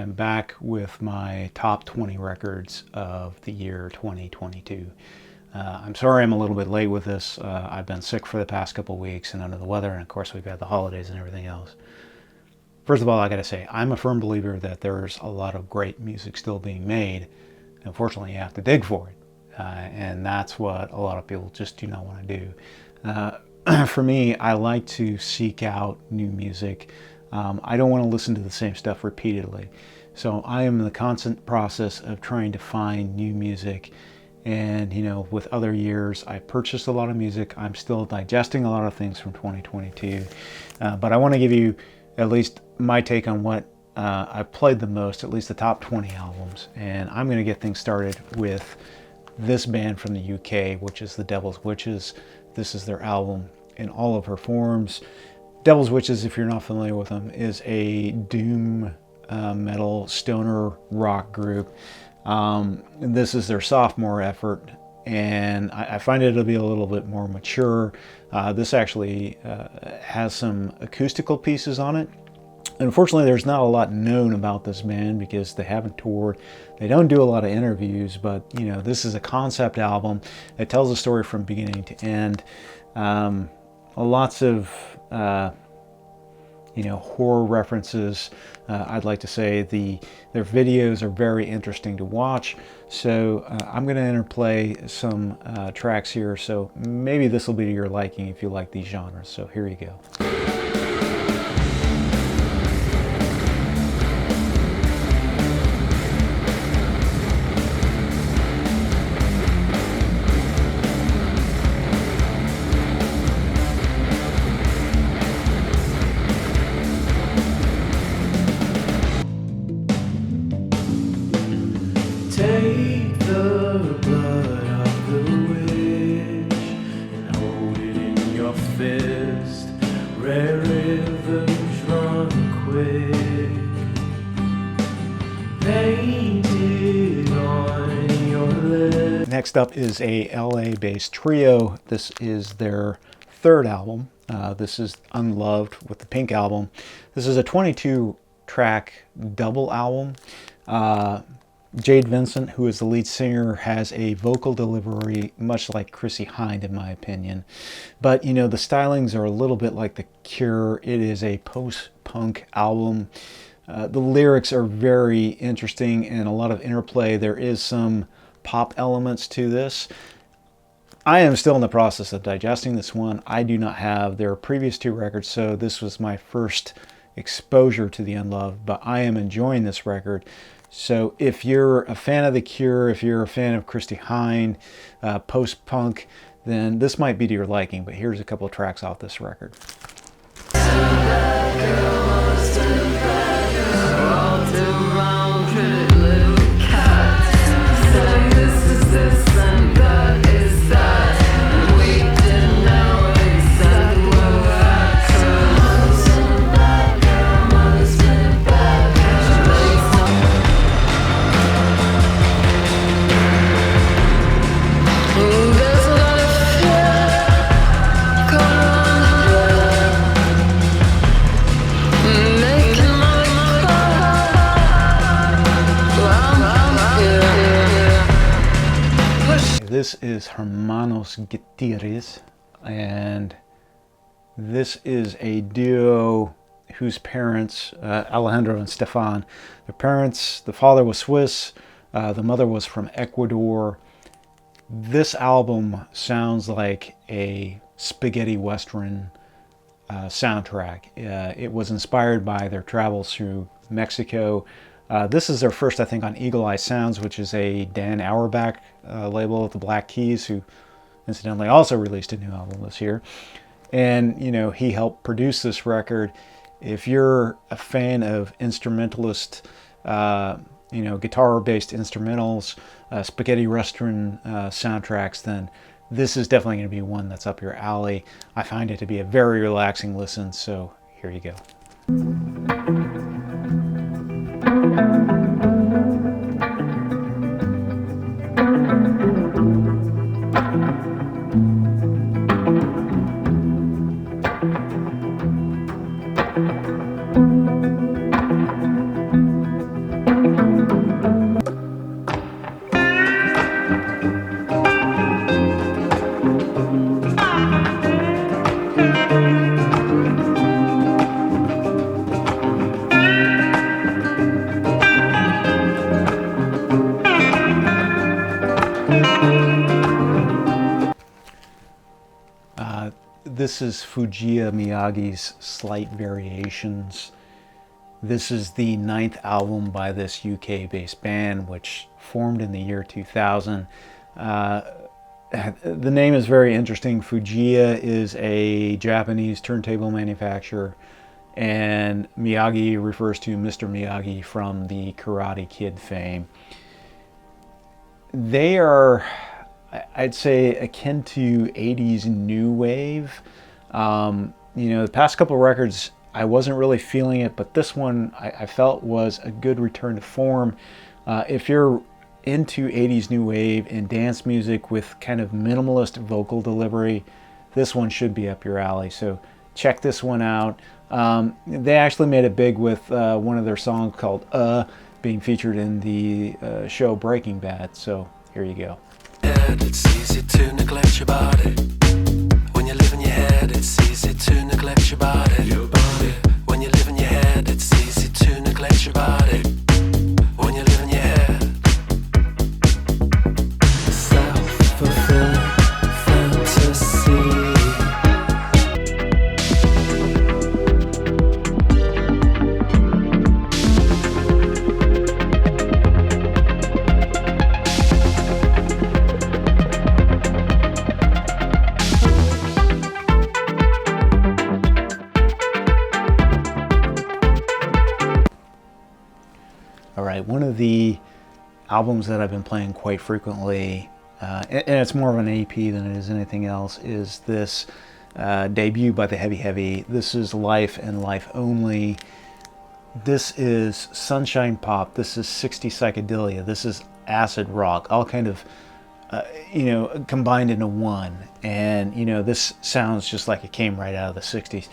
I'm back with my top 20 records of the year 2022. I'm sorry I'm a little bit late with this. I've been sick for the past couple weeks and under the weather, and of course we've had the holidays and everything else. First of all, I gotta say, I'm a firm believer that there's a lot of great music still being made. Unfortunately, you have to dig for it. And that's what a lot of people just do not want to do. For me, I like to seek out new music. I don't want to listen to the same stuff repeatedly. So I am in the constant process of trying to find new music. And, you know, with other years, I purchased a lot of music. I'm still digesting a lot of things from 2022. But I want to give you at least my take on what I played the most, at least the top 20 albums. And I'm going to get things started with this band from the UK, which is the Devil's Witches. This is their album in all of her forms. Devil's Witches, if you're not familiar with them, is a doom metal stoner rock group. This is their sophomore effort, and I find it'll be a little bit more mature. This actually has some acoustical pieces on it. Unfortunately, there's not a lot known about this band because they haven't toured. They don't do a lot of interviews, but you know, this is a concept album. It tells a story from beginning to end. Lots of you know, horror references. I'd like to say their videos are very interesting to watch. So I'm going to interplay some tracks here. So maybe this will be to your liking if you like these genres. So here you go. Take the blood of the witch and hold it in your fist. Red rivers run quick. Painted on your lips. Next up is a LA-based trio. This is their third album. This is Unloved with the Pink Album. This is a 22-track double album. Jade Vincent, who is the lead singer, has a vocal delivery much like Chrissie Hynde, in my opinion. But, you know, the stylings are a little bit like The Cure. It is a post-punk album. The lyrics are very interesting and a lot of interplay. There is some pop elements to this. I am still in the process of digesting this one. I do not have their previous two records, so this was my first exposure to the Unloved, but I am enjoying this record. So if you're a fan of The Cure, if you're a fan of Chrissie Hynde, post-punk, then this might be to your liking, but here's a couple of tracks off this record. This is Hermanos Gutierrez, and this is a duo whose parents, Alejandro and Stefan, their parents, the father was Swiss, the mother was from Ecuador. This album sounds like a spaghetti western soundtrack. It was inspired by their travels through Mexico. This is their first, I think, on Eagle Eye Sounds, which is a Dan Auerbach label of the Black Keys, who incidentally also released a new album this year. And, you know, he helped produce this record. If you're a fan of instrumentalist, you know, guitar-based instrumentals, spaghetti western soundtracks, then this is definitely going to be one that's up your alley. I find it to be a very relaxing listen, so here you go. This is Fujiya Miyagi's Slight Variations. This is the 9th album by this UK-based band, which formed in the year 2000. The name is very interesting. Fujiya is a Japanese turntable manufacturer, and Miyagi refers to Mr. Miyagi from the Karate Kid fame. They are, I'd say, akin to 80s new wave. The past couple of records, I wasn't really feeling it, but this one I felt was a good return to form. If you're into 80s new wave and dance music with kind of minimalist vocal delivery, this one should be up your alley. So check this one out. They actually made it big with one of their songs called being featured in the show Breaking Bad. So here you go. It's easy to neglect your body. When you live in your head, it's easy to neglect your body. Your body. When you live in your head, it's easy to neglect your body. When you live in your head. Self-fulfilling fantasy. All right, one of the albums that I've been playing quite frequently, and it's more of an AP than it is anything else, is this debut by the Heavy Heavy. This is Life and Life Only. This is Sunshine Pop. This is 60s psychedelia. This is acid rock, all kind of, combined into one. And, this sounds just like it came right out of the 60s.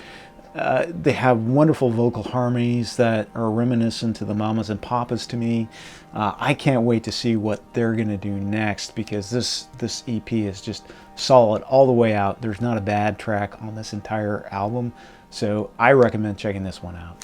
They have wonderful vocal harmonies that are reminiscent to the Mamas and Papas to me. I can't wait to see what they're going to do next, because this EP is just solid all the way out. There's not a bad track on this entire album, so I recommend checking this one out.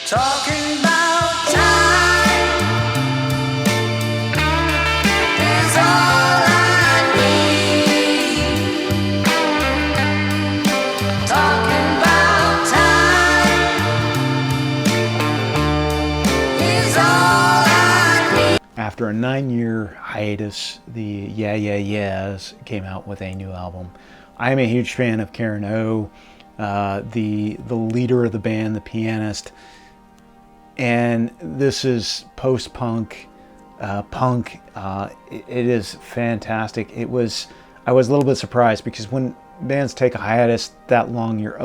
Talking about time is all I need. Talking about time is all I need. After a 9-year hiatus, the Yeah Yeah Yeahs came out with a new album. I am a huge fan of Karen O, the leader of the band, the pianist. And this is post-punk, punk. It is fantastic. I was a little bit surprised, because when bands take a hiatus that long, you're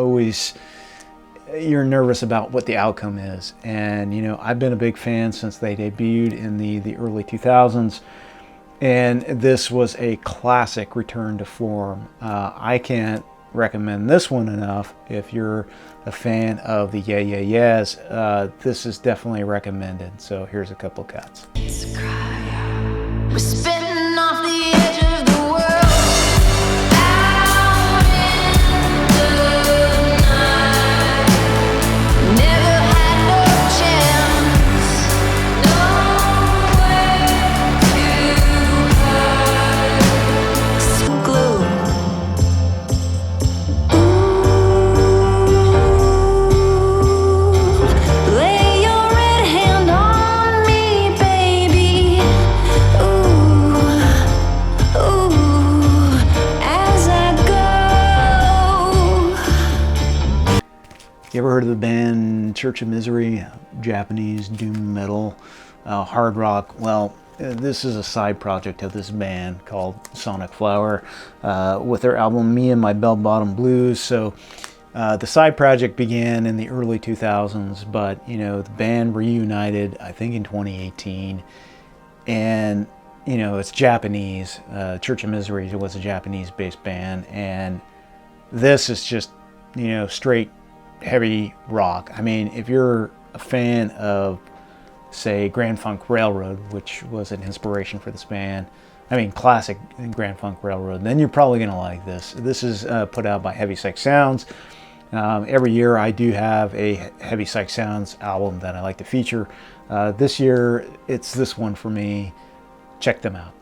nervous about what the outcome is. And I've been a big fan since they debuted in the early 2000s, and this was a classic return to form. I can't recommend this one enough. If you're a fan of the Yeah Yeah Yeahs, this is definitely recommended. So here's a couple cuts. We're spinning off the edge of the world, out in the night. Never had no chance, nowhere to hide. Some glue. Lay your red hand on me, baby. As I go. You ever heard of the band Church of Misery? Japanese doom metal, hard rock. Well, this is a side project of this band called Sonic Flower, with their album Me and My Bell Bottom Blues. So the side project began in the early 2000s, but the band reunited, I think, in 2018. And it's Japanese. Church of Misery was a Japanese-based band, and this is just, straight heavy rock. I mean, if you're a fan of, say, Grand Funk Railroad, which was an inspiration for this band, I mean, classic Grand Funk Railroad, then you're probably going to like this. This is put out by Heavy Psych Sounds. Every year I do have a Heavy Psych Sounds album that I like to feature. This year, it's this one for me. Check them out.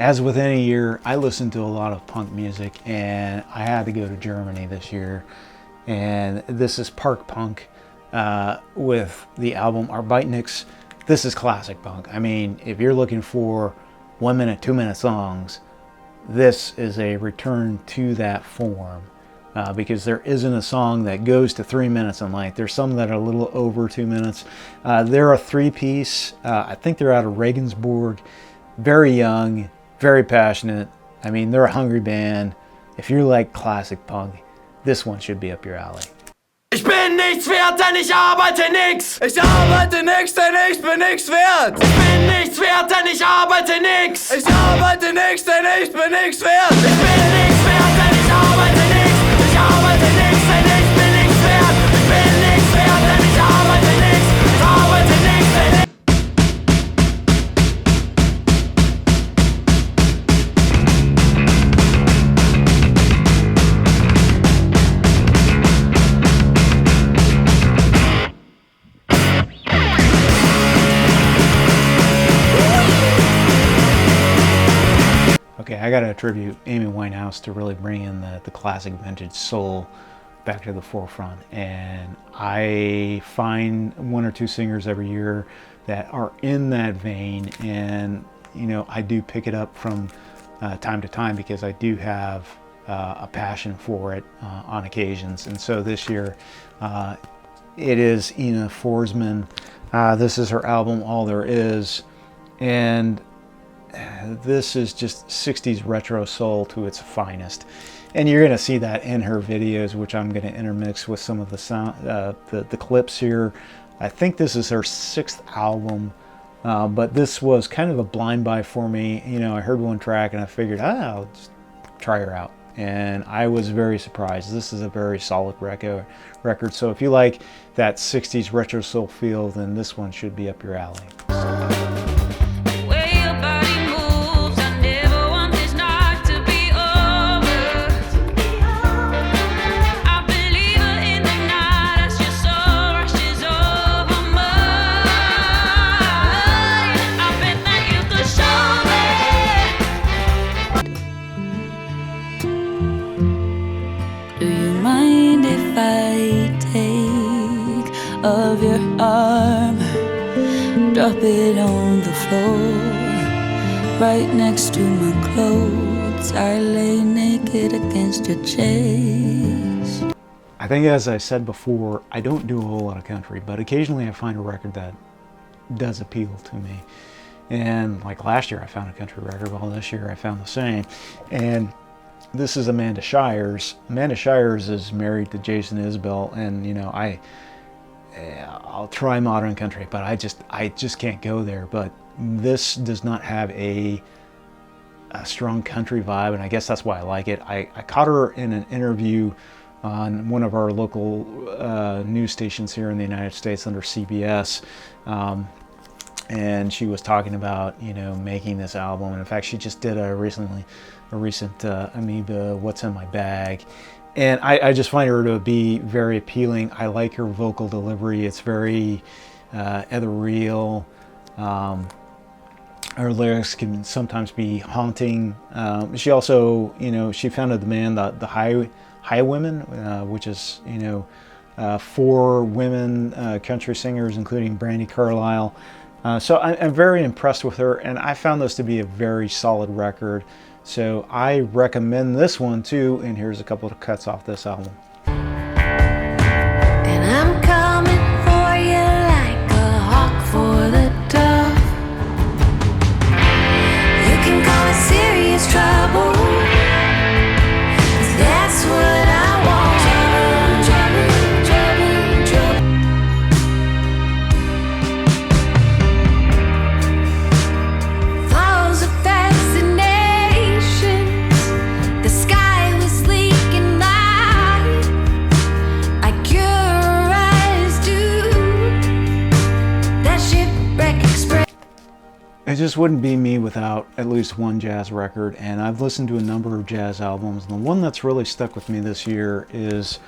As with any year, I listen to a lot of punk music, and I had to go to Germany this year. And this is Park Punk with the album Arbeitnix. This is classic punk. I mean, if you're looking for 1 minute, 2 minute songs, this is a return to that form. Because there isn't a song that goes to 3 minutes in length. There's some that are a little over 2 minutes. They're a three-piece. I think they're out of Regensburg. Very young, very passionate. I mean, they're a hungry band. If you like classic punk, this one should be up your alley. Ich bin nichts wert, denn ich arbeite nix. Ich arbeite nix, denn ich bin nichts wert. Ich bin nichts wert, denn ich arbeite nix. Ich arbeite nix, denn ich bin nichts wert. Ich bin nichts wert, denn ich arbeite nix. Ich arbeite nix, denn ich bin nichts wert. Ich bin nichts wert, denn ich arbeite nix. Ich arbeite nix, denn ich... Okay, I gotta attribute Amy Winehouse to really bringing the classic vintage soul back to the forefront. And I find one or two singers every year that are in that vein, and I do pick it up from time to time because I do have a passion for it on occasions. And so this year it is Ina Forsman. This is her album All There Is, and this is just 60s retro soul to its finest. And you're going to see that in her videos, which I'm going to intermix with some of the sound, the clips here. I think this is her 6th album, but this was kind of a blind buy for me. I heard one track and I figured, I'll just try her out. And I was very surprised. This is a very solid record. So if you like that 60s retro soul feel, then this one should be up your alley. Of your arm, drop it on the floor, right next to my clothes. I lay naked against your chest. I think, as I said before, I don't do a whole lot of country, but occasionally I find a record that does appeal to me. And like last year I found a country record, well this year I found the same. And this is Amanda Shires. Amanda Shires is married to Jason Isbell, and I'll try modern country, but I just can't go there. But this does not have a strong country vibe, and I guess that's why I like it. I caught her in an interview on one of our local news stations here in the United States under CBS, and she was talking about making this album. And in fact, she just did a recent Amoeba What's in My Bag. And I just find her to be very appealing. I like her vocal delivery. It's very ethereal. Her lyrics can sometimes be haunting. She also, she founded the band, the Highwomen, which is, you know, 4 women country singers, including Brandi Carlile. So I'm very impressed with her, and I found this to be a very solid record. So I recommend this one too, and here's a couple of cuts off this album. And I'm coming for you like a hawk for the dove. You can call it serious trouble, 'cause that's what I want. Trouble, trouble, trouble, trouble. Falls of fascination. The sky was sleek and light, like your eyes do. That shipwreck express. It just wouldn't be me without at least one jazz record, and I've listened to a number of jazz albums, and the one that's really stuck with me this year is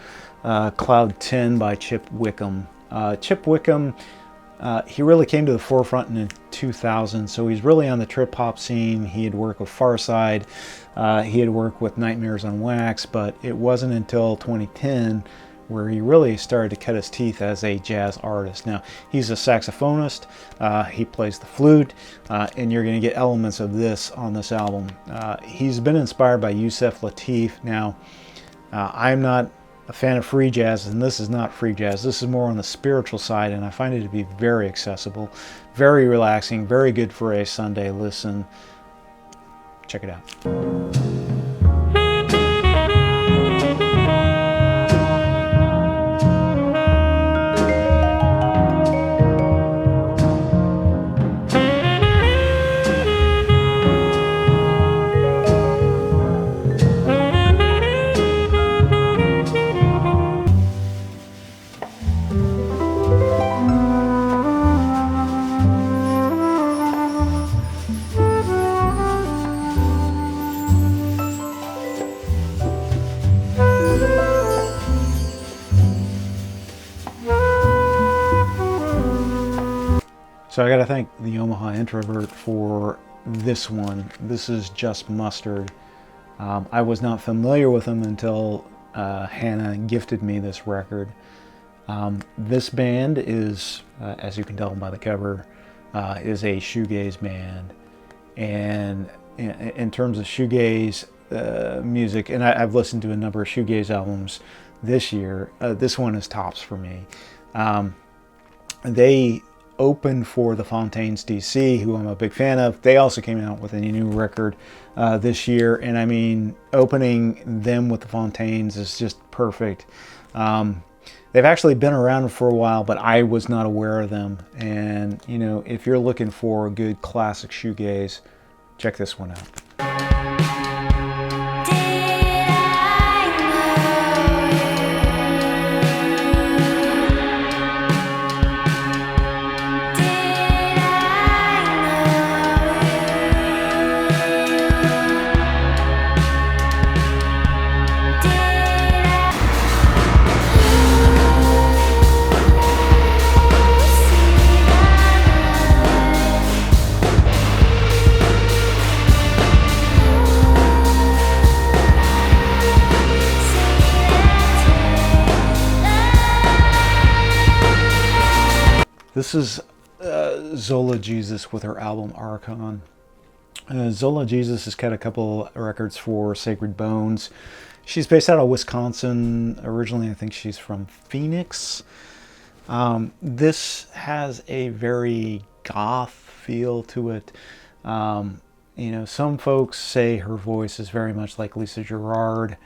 Cloud 10 by Chip Wickham. Chip Wickham, he really came to the forefront in 2000, so he's really on the trip-hop scene. He had worked with Pharcyde, he had worked with Nightmares on Wax, but it wasn't until 2010 where he really started to cut his teeth as a jazz artist. Now, he's a saxophonist, he plays the flute, and you're going to get elements of this on this album. He's been inspired by Yusef Lateef. Now, I'm not a fan of free jazz, and this is not free jazz. This is more on the spiritual side, and I find it to be very accessible, very relaxing, very good for a Sunday listen. Check it out. So I got to thank the Omaha Introvert for this one. This is Just Mustard. I was not familiar with them until Hannah gifted me this record. This band is, as you can tell by the cover, is a shoegaze band. And in terms of shoegaze music, and I've listened to a number of shoegaze albums this year, this one is tops for me. They opened for the Fontaines DC, who I'm a big fan of. They also came out with a new record this year, and I mean, opening them with the Fontaines is just perfect. They've actually been around for a while, but I was not aware of them. And you know, if you're looking for a good classic shoegaze, check this one out. This is Zola Jesus with her album Archon. Zola Jesus has cut a couple records for Sacred Bones. She's based out of Wisconsin. Originally, I think she's from Phoenix. This has a very goth feel to it. You know, some folks say her voice is very much like Lisa Gerrard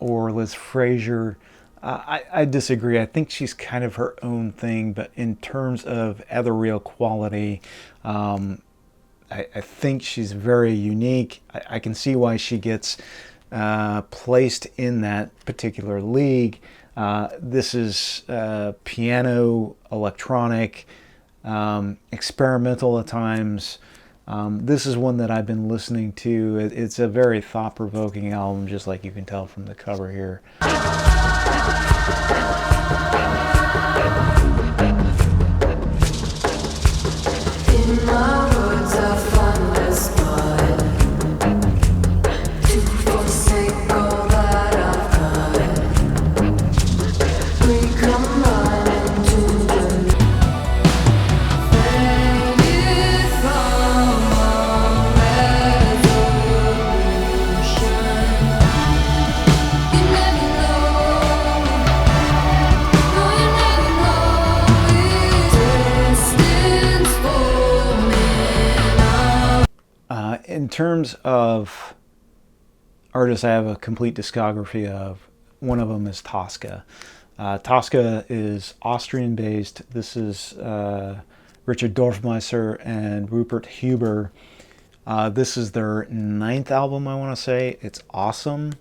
or Liz Fraser. I disagree. I think she's kind of her own thing, but in terms of ethereal quality, I think she's very unique. I can see why she gets placed in that particular league. This is piano, electronic, experimental at times. This is one that I've been listening to. It's a very thought-provoking album, just like you can tell from the cover here. terms of artists I have a complete discography of, one of them is Tosca. Tosca is Austrian-based. This is Richard Dorfmeister and Rupert Huber. This is their 9th album, I want to say. It's awesome.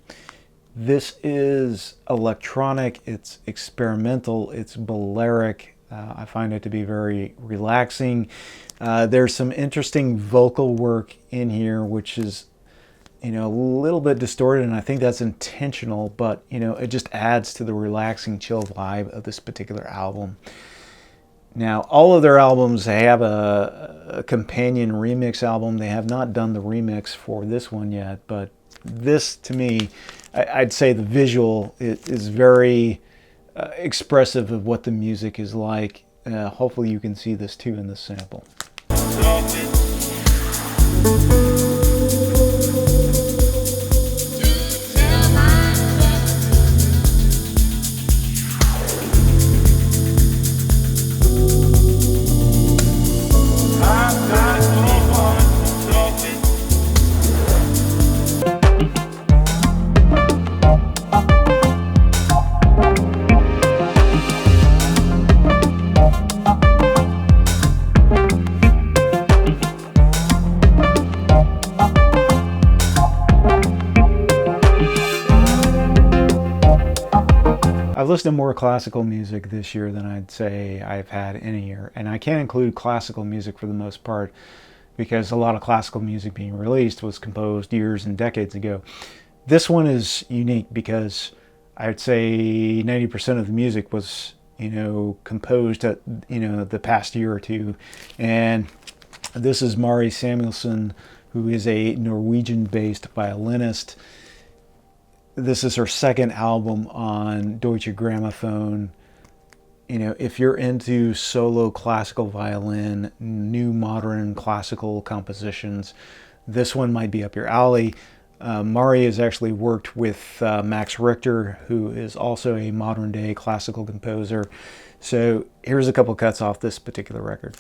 This is electronic, it's experimental, it's Balearic. I find it to be very relaxing. There's some interesting vocal work in here, which is, you know, a little bit distorted, and I think that's intentional, but, you know, it just adds to the relaxing, chill vibe of this particular album. Now, all of their albums have a companion remix album. They have not done the remix for this one yet, but this, to me, I'd say the visual is very expressive of what the music is like. Hopefully you can see this too in this sample. I've listened to more classical music this year than I'd say I've had any year, and I can't include classical music for the most part because a lot of classical music being released was composed years and decades ago. This one is unique because I'd say 90% of the music was, you know, composed at, you know, the past year or two. And this is Mari Samuelson, who is a Norwegian-based violinist. This is her 2nd album on Deutsche Grammophon. You know, if you're into solo classical violin, new modern classical compositions, this one might be up your alley. Mari has actually worked with Max Richter, who is also a modern day classical composer. So here's a couple cuts off this particular record.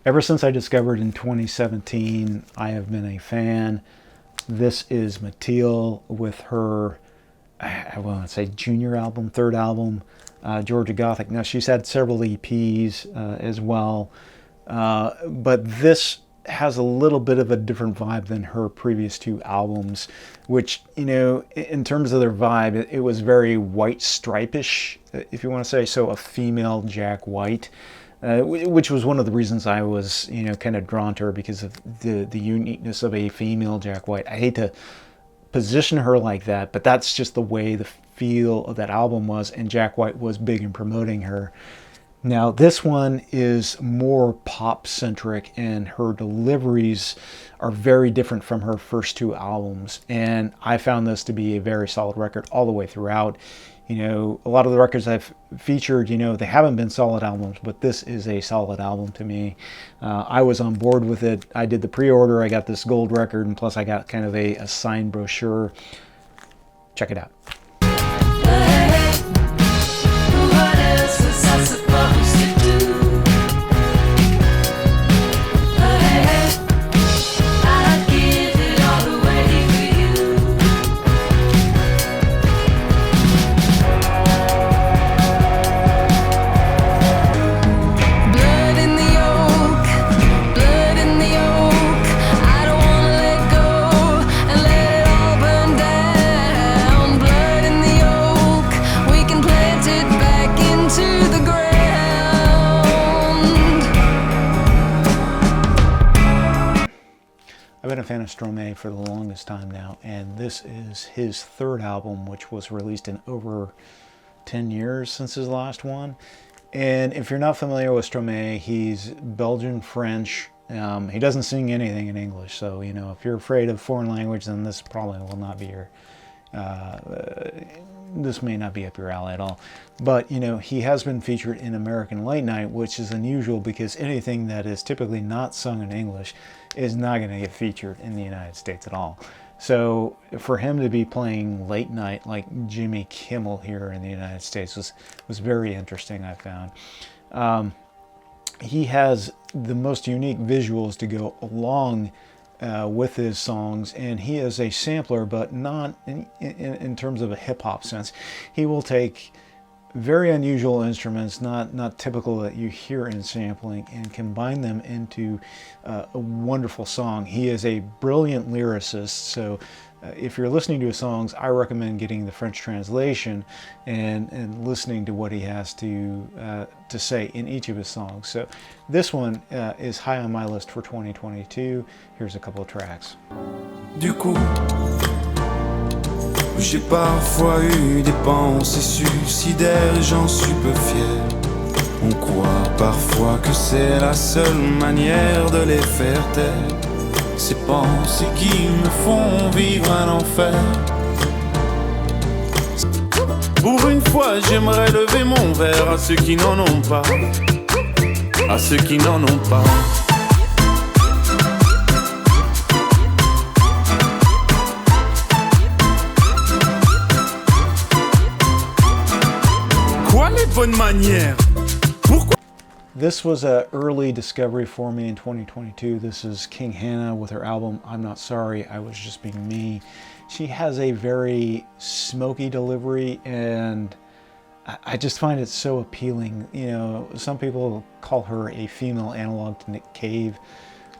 Ever since I discovered in 2017, I have been a fan. This is Mathilde with her, I want to say junior album, 3rd album, Georgia Gothic. Now she's had several EPs as well, but this has a little bit of a different vibe than her previous 2 albums, which, you know, in terms of their vibe, it was very White Stripe-ish, if you want to say so, a female Jack White. Which was one of the reasons I was, you know, kind of drawn to her, because of the uniqueness of a female Jack White. I hate to position her like that, but that's just the way the feel of that album was, and Jack White was big in promoting her. Now this one is more pop-centric, and her deliveries are very different from her first 2 albums, and I found this to be a very solid record all the way throughout. You know, a lot of the records I've featured, you know, they haven't been solid albums, but this is a solid album to me. I was on board with it. I did the pre-order. I got this gold record, and plus I got kind of a signed brochure. Check it out. What else was I supposed to do? I'd give it all away for you. Blood in the oak, blood in the oak. I don't wanna let go and let it all burn down. Blood in the oak, we can plant it back into the ground. I've been a fan of Stromae for the longest time now, and this is his 3rd album, which was released in over 10 years since his last one. And if you're not familiar with Stromae, he's Belgian French. He doesn't sing anything in English, so you know, if you're afraid of foreign language, then this probably will not be your this may not be up your alley at all. But you know, he has been featured in American Late Night, which is unusual because anything that is typically not sung in English is not going to get featured in the United States at all. So for him to be playing late night like Jimmy Kimmel here in the United States was very interesting, I found. He has the most unique visuals to go along with his songs, and he is a sampler, but not in terms of a hip-hop sense. He will take very unusual instruments, not typical that you hear in sampling, and combine them into a wonderful song. He is a brilliant lyricist, so if you're listening to his songs, I recommend getting the French translation and listening to what he has to say in each of his songs. So this one is high on my list for 2022. Here's a couple of tracks. Du coup, j'ai parfois eu des pensées suicidaires et j'en suis peu fier. On croit parfois que c'est la seule manière de les faire taire. Ces pensées qui me font vivre un enfer. Pour une fois, j'aimerais lever mon verre à ceux qui n'en ont pas. À ceux qui n'en ont pas. Quoi les bonnes manières? Pourquoi? This was an early discovery for me in 2022. This is King Hannah with her album I'm Not Sorry, I Was Just Being Me. She has a very smoky delivery, and I just find it so appealing. You know, some people call her a female analog to Nick Cave.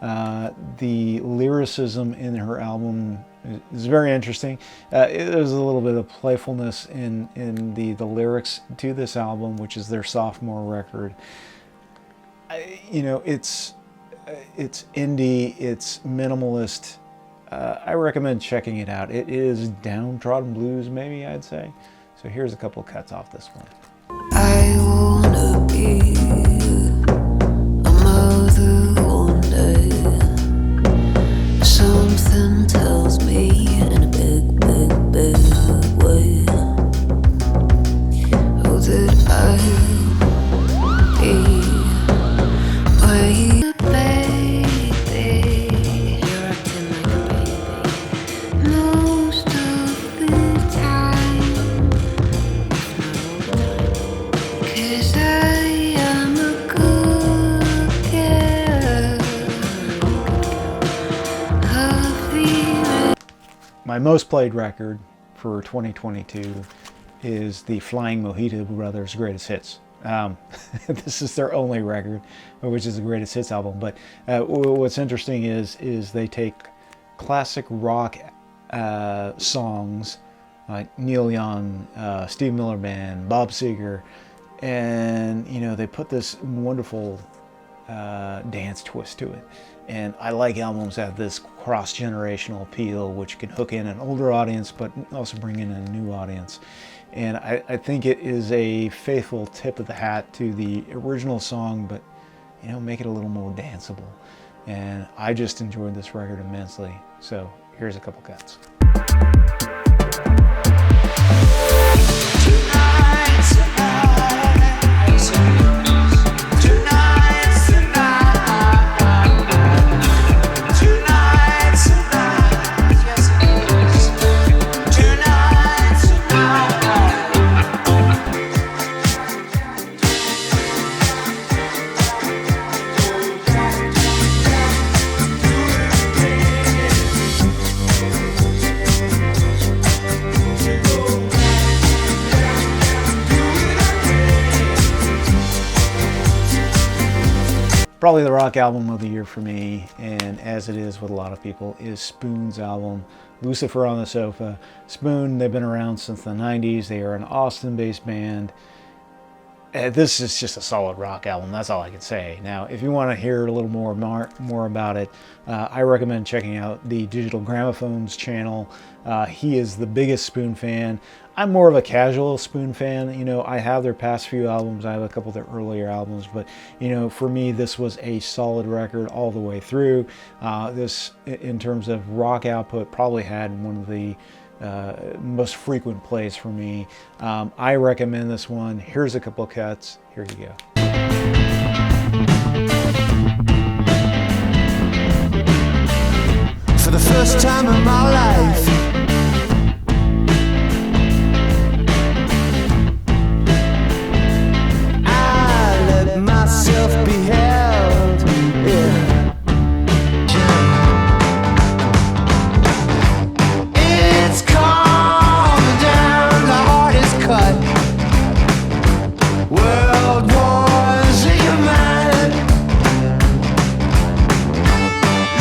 The lyricism in her album is very interesting. There's a little bit of playfulness in the lyrics to this album, which is their sophomore record. You know, it's indie, it's minimalist. I recommend checking it out. It is downtrodden blues, maybe I'd say. So here's a couple cuts off this one. I wanna be a mother one day. Something tells me in a big, big, big way. Oh, that I'll be my baby. You're acting like a baby most of the time. 'Cause I am a good girl. My most played record for 2022 is the Flying Mojito Brothers Greatest Hits. This is their only record, which is the Greatest Hits album. But what's interesting is they take classic rock songs like Neil Young, Steve Miller Band, Bob Seger, and you know, they put this wonderful dance twist to it. And I like albums that have this cross-generational appeal, which can hook in an older audience but also bring in a new audience. And I think it is a faithful tip of the hat to the original song, but you know, make it a little more danceable. And I just enjoyed this record immensely. So here's a couple cuts. Probably the rock album of the year for me, and as it is with a lot of people, is Spoon's album, Lucifer on the Sofa. Spoon, they've been around since the 90s. They are an Austin-based band. This is just a solid rock album. That's all I can say. Now, if you want to hear a little more about it, I recommend checking out the Digital Gramophones channel. He is the biggest Spoon fan. I'm more of a casual Spoon fan. You know, I have their past few albums. I have a couple of their earlier albums, but you know, for me, this was a solid record all the way through. This, in terms of rock output, probably had one of the most frequent plays for me. I recommend this one. Here's a couple of cuts. Here you go. For the first time in my life, I let myself be held. Yeah. It's calming down, the heart is cut. World wars in your mind.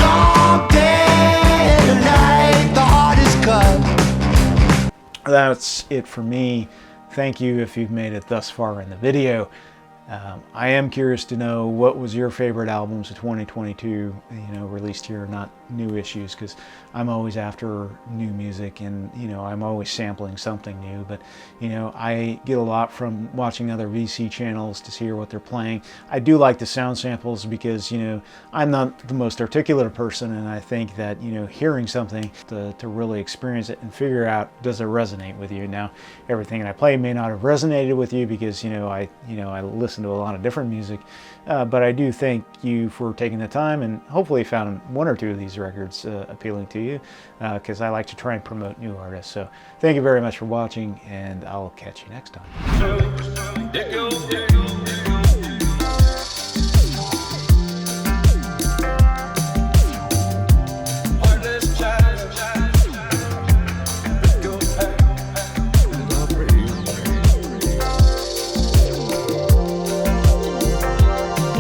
Long day and night, the heart is cut. That's it for me. Thank you if you've made it thus far in the video. I am curious to know, what was your favorite albums of 2022, you know, released here, not new issues, because I'm always after new music, and you know, I'm always sampling something new. But you know, I get a lot from watching other VC channels to hear what they're playing. I do like the sound samples because, you know, I'm not the most articulate person, and I think that, you know, hearing something to really experience it and figure out, does it resonate with you. Now, everything that I play may not have resonated with you because, you know, I listen to a lot of different music, but I do thank you for taking the time, and hopefully found one or two of these records appealing to you, because I like to try and promote new artists. So thank you very much for watching, and I'll catch you next time.